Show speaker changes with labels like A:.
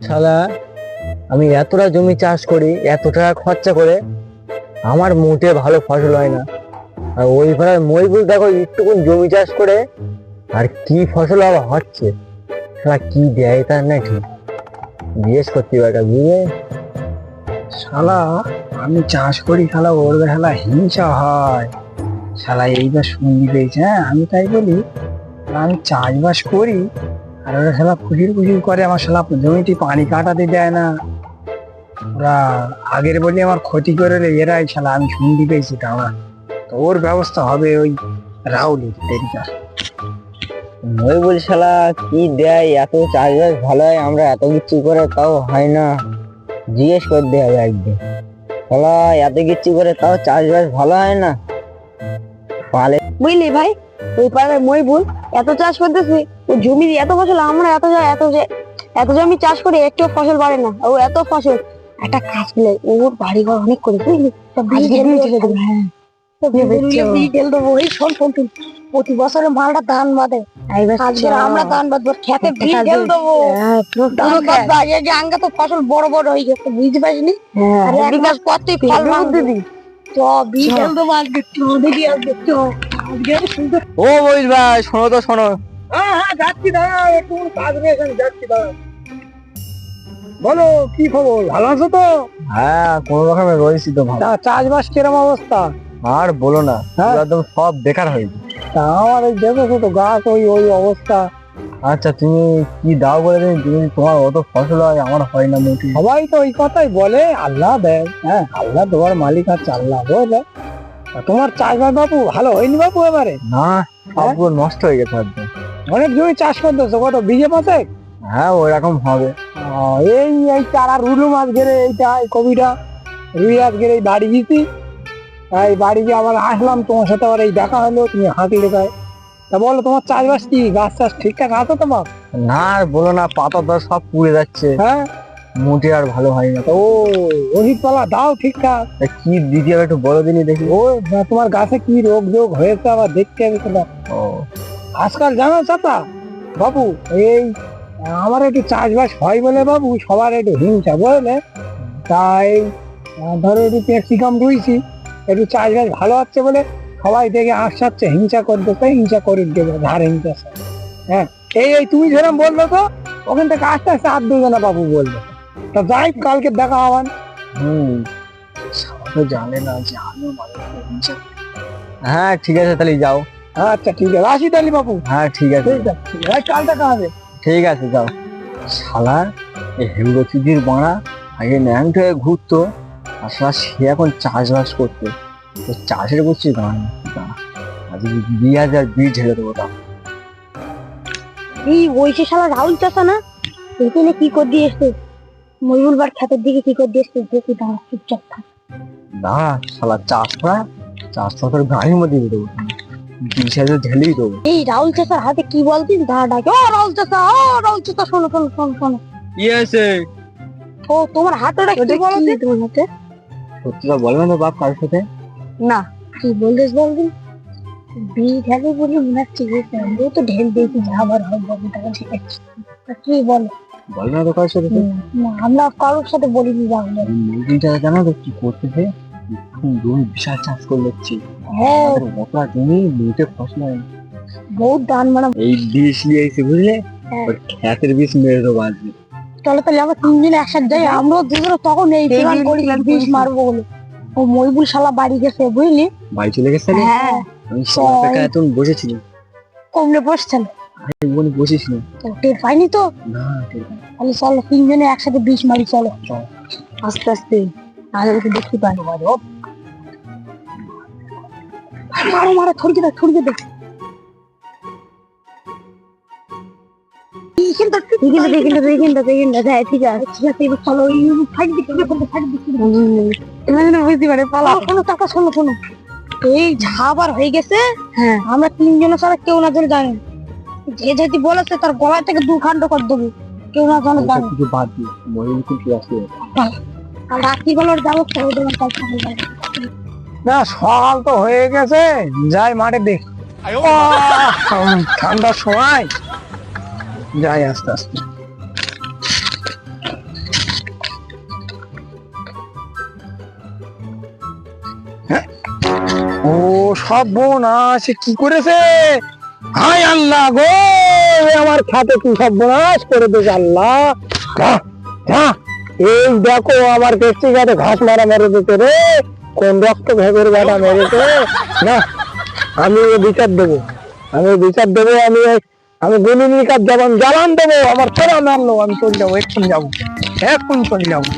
A: শালা, আমি এতটা জমি চাষ করি, এত টাকা খরচা করে, আমার মোটে ভালো ফসল হয় না। আর ওই ভাড়ার মইবুল দেখো একটুকুন জমি চাষ করে আর কি ফসল আবার হচ্ছে। শালা কি দেয় তার নাকি জিজ্ঞেস করতে পারে বুঝলে।
B: শালা আমি চাষ করি, শালা ওর শালা হিংসা হয়। শালা এইবার শুনতে পেয়েছে, হ্যাঁ আমি তাই বলি আমি চাষবাস করি আর ওরা শালা খুশির খুশির করে। আমার শালা জমিটি পানি কাটাতে দেয় না, ওরা আগের বলি আমার ক্ষতি করে এরাই। শালা আমি শুনতে পেয়েছি, তা আমার তো ওর ব্যবস্থা হবে ওই রাহুলের দেরিকার।
A: মইবুল শালা কি দেয়, এত চাষবাস ভালো হয়, আমরা এত কিছু করে তাও হয় না। জিজ্ঞেস করতে হবে একদিন। শালা এত কিছু করে তাও চাষবাস ভালো হয় না। পালে
C: বুঝলি ভাই, ওই পাড়ার মইবুল এত চাষ করতেছে, ও জমি এত ফসল, আমরা এত জমি চাষ করে একটু ফসল বাড়ে না, ও এত ফসল। একটা কাজ করলে ওর বাড়ি ঘর অনেক করে, বুঝলি? প্রতি বছরে মালটা ধান বাঁধে, আমরা ধান বাঁধবো, খেতে বীজ ঢেল দেবো। ধান বাঁধবো আগে আঙ্গা তো ফসল বড় বড় হয়ে গেছে, বুঝতে পারিনি? আর এক মাস পর তুই ফল দিবি। চ বীজ ঢেল দেবো আজকে, চ দেখি আজকে, চ
A: ও মইবুল ভাই, শোনো তো শোনো।
B: হ্যাঁ যাচ্ছি, দাঁড়া একটু কাজ নেই, এখানে যাচ্ছি, দাঁড়া। বলো কি খবর, ভালো আছো তো?
A: হ্যাঁ কোন রকমে রয়েছি তো ভালো।
B: চাষবাস কিরম অবস্থা?
A: আর বলো না,
B: হ্যাঁ?
A: একদম সব বেকার হয়েছে।
B: তা আমার এই দেখো তো গাছ ওই ওই অবস্থা।
A: আচ্ছা তুমি কি দাও বলে তুমি, তোমার অত ফসল হয়, আমার হয় না মোটে।
B: সবাই তো ওই কথাই বলে, আল্লাহ দেয়, হ্যাঁ আল্লাহ দেওয়ার মালিক আছে, আল্লাহ বুঝলে। তা তোমার চাষবাস বাবু ভালো হয়নি বাবু এবারে?
A: না, সবগুলো নষ্ট হয়ে গেছে একদম।
B: অনেক জমি চাষ করতেছো, কত বিঘে পাঁচেক?
A: হ্যাঁ ওইরকম হবে।
B: এই এই চারা রুলু মাছ ঘেরে এইটা এই কবিটা রুই মাছ ঘেরে এই বাড়ি গেছি। এই বাড়ি গিয়ে আবার আসলাম, তোমার সাথে আবার এই দেখা হলো, তুমি হাতি লেখায়। তা বলো তোমার চাষবাস কি, গাছ চাষ ঠিকঠাক আছে তোমার?
A: না আর বলো না, পাতা তো সব পুড়ে যাচ্ছে,
B: হ্যাঁ
A: মোটে আর ভালো হয় না। তো
B: ও ওষুধ পালা দাও ঠিকঠাক?
A: তা কি দিতে হবে একটু বলে দিনই দেখি।
B: ও তোমার গাছে কি রোগ যোগ হয়েছে আবার দেখতে হবে সেটা।
A: ও
B: আজকাল জানো চাচা বাবু, এই আমার একটু চাষবাস হয় বলে বাবু সবার একটু হিংসা বুঝলে। তাই ধরো একটু ক্যাপসিকাম রুইছি, একটু চাষবাস ভালো হচ্ছে বলে সবাই দেখে আসাচ্ছে, হিংসা করতেছে, হিংসা করে দেবে ধার হিংসা। হ্যাঁ এই এই তুমি যেরকম বললো তো, ওখান থেকে আস্তে আস্তে আর দুজনা বাবু বললো। তা যাই কালকে দেখা হবেন।
A: হুম, সবাই তো জানে না যে আমিও মানুষের হিংসা করি। হ্যাঁ ঠিক আছে তাহলে যাও।
B: আচ্ছা ঠিক আছে, আসি তাহলে বাবু।
A: হ্যাঁ ঠিক আছে,
B: ঠিক আছে, ভাই কাল দেখা হবে।
A: ঠিক আছে যাও। শালা এই হেমরচিদির বাড়া আগে ন্যাংট হয়ে ঘুরতো, আর শালা সে এখন চাষবাস করতে, তো চাষের করছি গান। আজকে 2000 বীজ ঢেলে দেবো। তা
C: এই বইসে শালা রাহুল চাষা না, এখানে কি করে দিয়ে এসছে, মইবুল বার ক্ষেতের দিকে কি করে দিয়ে এসছে, দেখি দাঁড়া চুপচাপ থাক।
A: না শালা চাষ করা, চাষ করে গাড়ির মধ্যে দিয়ে দেবো, 20,000 ঢেলেই দেবো।
C: এই রাহুল চাষার হাতে কি বলতিস, দাঁড়া ডাকে, ও রাহুল চাষা, ও রাহুল চাষা, শোনো শোনো শোনো শোনো।
A: কি আছে?
C: ও তোমার হাতে ওটা কি বলতি? তোমার হাতে
A: সত্যিটা বলবে না বাপ কার সাথে?
C: না, কি বলতিস বলবি? বীজ ঢেলে বলি মনে হচ্ছে ও তো ঢেল দিয়েছি, যা আবার হবে বলবি তাকে, ঠিক আছে? তা কি বলো?
A: বলবে না তো কার সাথে?
C: না আমরা কারোর সাথে বলিনি রাহুল।
A: মুরগিটা জানো তো কি করতেছে, জমি বিশাল চাষ করে নিচ্ছি।
C: হ্যাঁ
A: মোটা জমি, মোটে ফসল হয় না।
C: বহুত দান মানে।
A: এই বীজ নিয়ে এসে বুঝলে,
C: হ্যাঁ।
A: ওই ক্ষেতের বীজ মেরে দেবো আজকে।
C: চলো তাহলে আমরা তিনজনে একসাথে যাই, আমরাও দুজনে তখন এই প্ল্যান করি বিষ মারবো বলে। ও মইবুল শালা বাড়ি গেছে বুঝলি।
A: বাড়ি চলে গেছে না?
C: হ্যাঁ
A: আমি সবার টাকা এত বসেছিলাম,
C: কমলে বসছেন,
A: আমি ওখানে বসেছিলাম।
C: তো টের পাইনি তো।
A: না ঠিক আছে।
C: তাহলে চলো তিনজনে একসাথে বিষ মারি, চলো আস্তে আস্তে, নাহলে ওকে দেখতে পাই। মারো মারো, থড়কে দেখ থড়কে দেখ। ঠিক আছে এবার চলো, বুঝতে পারে পালা। শোনো টাকা, শোনো শোনো, এই ঝাবার হয়ে গেছে। হ্যাঁ আমরা তিনজনে ছাড়া কেউ না জানে জানেন, যে যেটি বলেছে তার গলা থেকে 2 খণ্ড করে দেবো, কেউ না জানে জানে।
A: কিছু বাদ দিয়ে মহিলা কিন্তু আসবে।
C: কাল রাত্রিবেলার যাবো, খেয়ে দেবেন কাল সকালবেলা।
B: না সকাল তো হয়ে গেছে, যাই মাঠে দেখ। ঠান্ডার সময় যাই আস্তে আস্তে। ও সব বোন আছে কি করেছে? হায় আল্লাহ গো, এ আমার খাতে কি সব বোনাস করে দিয়েছে আল্লাহ। যা, যা, এই দেখো আমার কেষ্টি গাছে ঘাস মারা মেরে দিতে রে, কোন রক্ত ভেবের গাটা মেরেছে না। আমি বিচার দেবো, আমি বিচার দেবো, আমি গুলির নিকার জ্বালান দেবো। আমার ছেড়া মারলো, আমি চলে যাবো, এক্ষুনি যাবো, এক্ষুনি চলে যাবো।